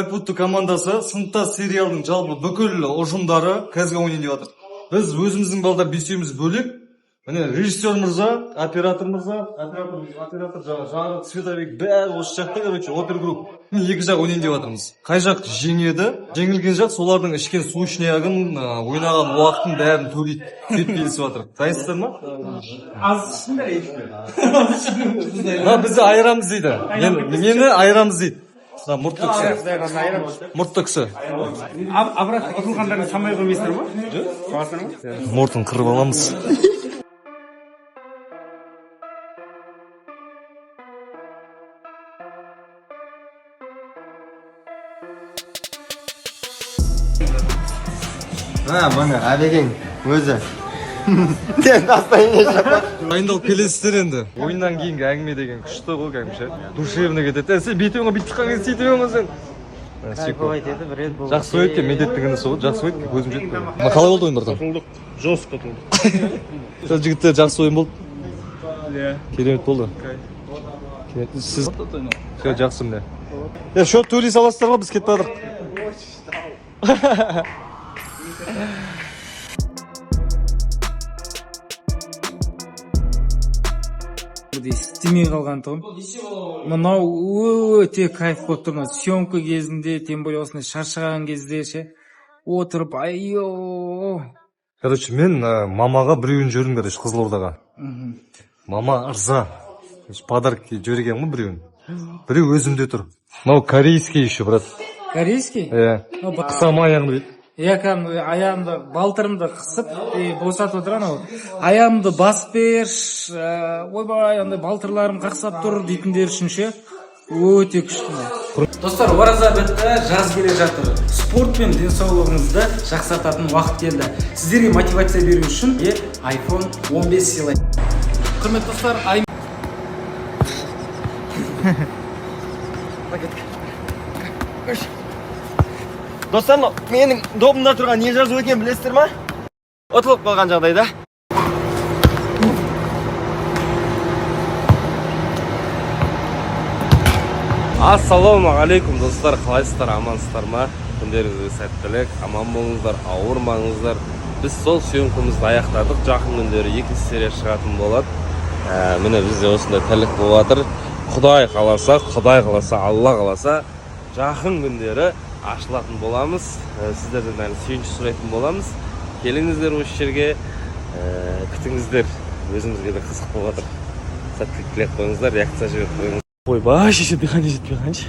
Айпутты командасы сыныптас сериалдың жалпы бүкіл ұжымдары кәзге ойнайын деп жатыр. Біз өзіміздің балдар бесеуміз бөлек. Міне режиссер мырза, оператор жаңағы световик бәрі осы жақта, короче, опергрупп. Екі жақ ойнайын деп жатырмыз. Қай жақ жеңеді, жеңілген жақ солардың ішкен су ішнегін, ойнаған уақытын бәрін төлейді. Сөйтіп келісіп жатыр. Дайынсыздар ма? Az ішіңдер ешпен. Бізді айырамыз дейді. Мені айырамыз дейді. Мұртты кісі. Абырақ ұтылғандарын самай қоймайсыздар ма? Қоясыздар ма? Мұртын қырып аламыз. Бұны әбекең өзі. Сен тастайын ешапа. Дайындалып келесіздер енді. Ойыннан кейінгі әңгіме деген күшті ғой кәдімше. Душевно кетеді. Сен бетіңе бүйтіп шыққан кезде сөйтіп ең сен. Жақсы ойды ке, міндетті күні соғыды. Жақсы ойды ке, көзім жетті. Қалай болды ойындардан? Жестко тұлды. Жігіттер жақсы ойын болды. Керемет болды. Сіз жақсы міне. Шот төлей саласыздар ма, біз кетіп бардық. істемей қалған тұғым. Мынау өте кайф болып тұр. Съемка кезінде, тем более осындай шаршаған кезде ше отырып айо. Короче, мен мамаға біреуін жөрдім, короче, Қызылордаға. Мама ырза. Подарки жөрген ғой біреуін. Біреу өзімде тұр. Мынау корейский еще, брат. Корейский? Қысама аяғын дейді. Аяғымды, балтырымды қысып, босатып отыр анау. Аяғымды басып берші, ойбай, андай балтырларым қақсап тұр дейтіндер үшін ше өте күшті. Достар, ораза бітті, жаз келе жатыр. Спорт пен денсаулығыңызды жақсартатын уақыт келді. Сіздерге мотивация беру үшін iPhone 15 сыйлаймын. Құрметті достар, Достар, менің добымда тұрған не жазу екен білесіздер ма? Ұтылып қалған жағдайда. Ассалаумағалейкум достар, қалайсыздар, амансыздар ма? Күндеріңізге сәттілік, аман болыңыздар, ауырмаңыздар. Біз сол съемкамызды аяқтадық, жақын күндері екінші серия шығатын болады. Міне бізде осындай тірлік болып жатыр. Құдай қаласа, Алла қаласа, жақын күндері ашылатын боламыз. Сіздерден әлі сүйінші сұрайтын боламыз. Келіңіздер осы жерге, күтіңіздер. Өзімізге де қызық болып жатыр. Сәттілік тілеп қойыңыздар, реакция жіберіп қойыңыздар. Ойбай, шеше дыхание жетпей қанша.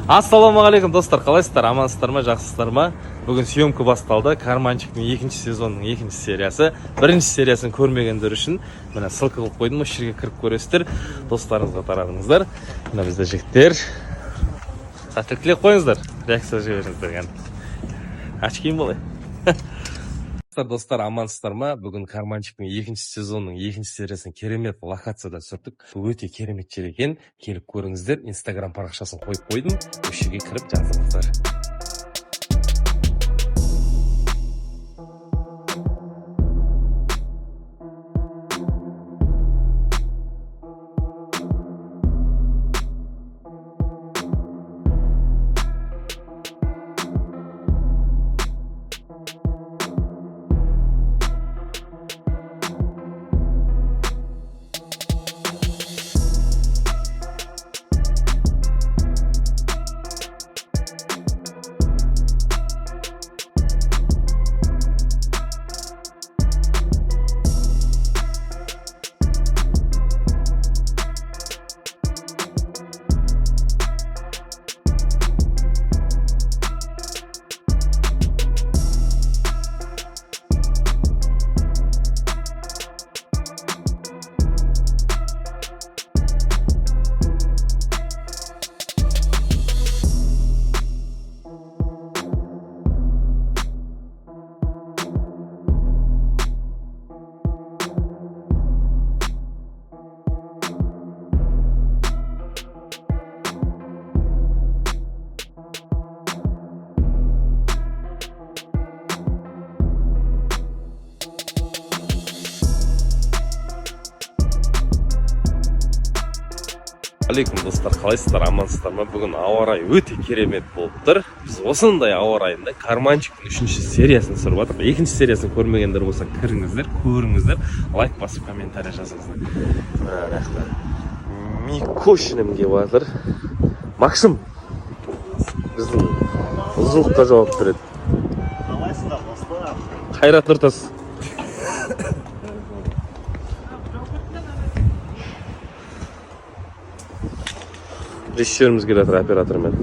Ассалаумағалейкум достар, қалайсыздар, амансыздар ма, жақсыздар ма? Бүгін съемка басталды. Карманчиктің екінші сезонның екінші сериясы. Бірінші сериясын көрмегендер үшін міне ссылка қылып қойдым, осы жерге кіріп көресіздер. Достарыңызға таратыңыздар. Мына бізде жігіттер. Сәттілік тілеп қойыңыздар, реакция жіберіңіздер. Ашкейін болай. Достар, амансыздар ма? Бүгін Карманчиктің екінші сезонның екінші сериясын керемет локацияда түсірдік. Өте керемет жер екен. Келіп көріңіздер. Инстаграм парақшасын қойып қойдым. Осы жерге кіріп жазыңыздар. Ассалаумағалейкум достар, қалайсыздар, амансыздар ма? Бүгін ауа райы өте керемет болып тұр. Біз осындай ауа райында карманчиктің 3-ші сериясын түсіріп жатырмыз. 2-ші сериясын көрмегендер болса кіріңіздер, көріңіздер, лайк басып комментарий жазыңыздар. Мына жақта Микошинім келіп жатыр. Максим біздің ұзылыққа жауап береді. Қалайсыздар достар? Қайрат Нұртас. Режиссеріміз келатыр, оператормен.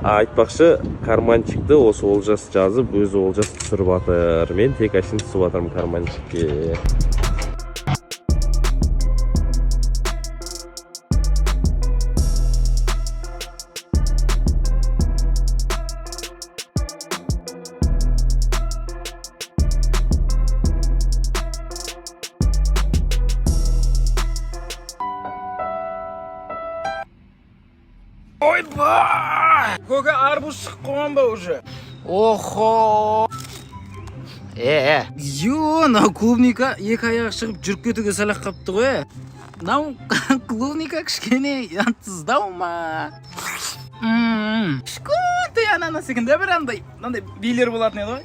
Айтпақшы, карманчикті осы Олжас жазып, өзі Олжас түсіріп жатыр. Мен тек әшін түсіп жатырмын карманчикке. Ойбай! Көке арбуз шығып қойған ба уже? Охо! Мына клубника екі аяғы шығып жүріп кетуге салақ қапты ғой. Мынау клубника кішкене янтсыздау ма? Кішкентай ананас екен де, бір андай билер болатын еді ғой.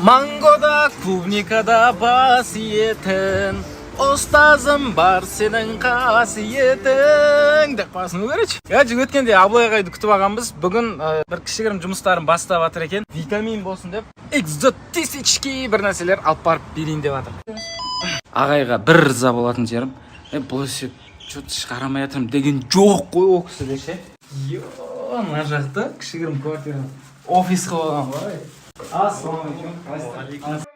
Мангода, клубникада бас иетін, ұстазым бар сенің қасиетің деп қойсың көрейші. Өткенде Абылай ағайды күтіп алғанбыз. Бүгін бір кішігірім жұмыстарын бастап жатыр екен. Витамин болсын деп экзотический бір нәрселер алып барып берейін деп жатыр. Ағайға бір риза болатын жерім. Бұл ше что-то қарамай жатырмын деген жоқ қой ол кісіде ше. Мына жақта кішігірім квартира офис қылып алған ғой. Ассалаумағалейкум.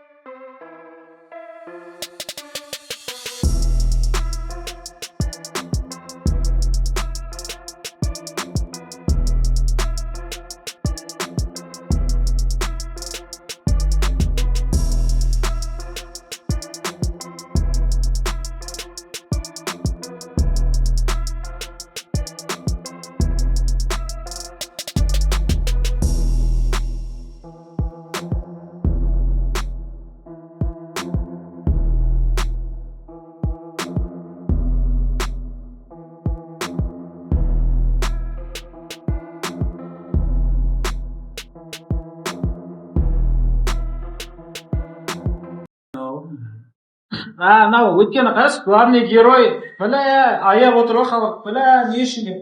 Мынау өткені қарашы, главный герой бля аяп отыр ғой халық. Бля не үшін деп.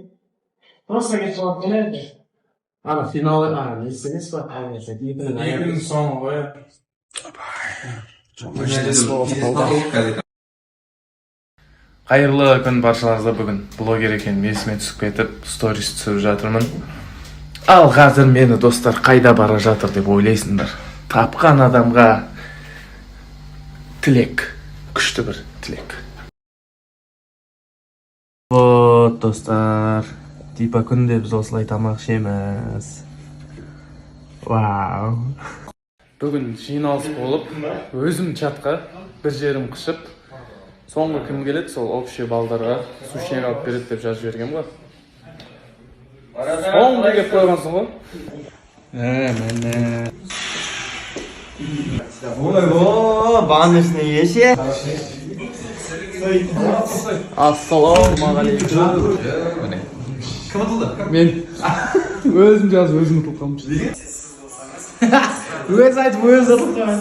Просто кетіп қалып келеді. Ана финалы несі емес па? Екінің соңы ғой. Қайырлы күн баршаларыңызға. Бүгін блогер екен есіме түсіп кетіп, сторис түсіріп жатырмын. Ал қазір мені достар қайда бара жатыр деп ойлайсыңдар. Тапқан адамға тілек, күшті бір тілек. Вот достар, типа күнде біз осылай тамақ ішеміз. Вау. Бүгін жиналыс болып, өзім чатқа бір жерім қышып, соңғы кім келеді, сол общий балдарға сушнер алып береді деп жазып жібергем ғой. Соңғы келіп қойғансың ғой. Міне. Ойбо, бағаның үстіне еше. Ассалаумағалейкум. Кім ұтылды? Мен өзім жазып өзім ұтылғам. Өз айтып, өз ұтылған.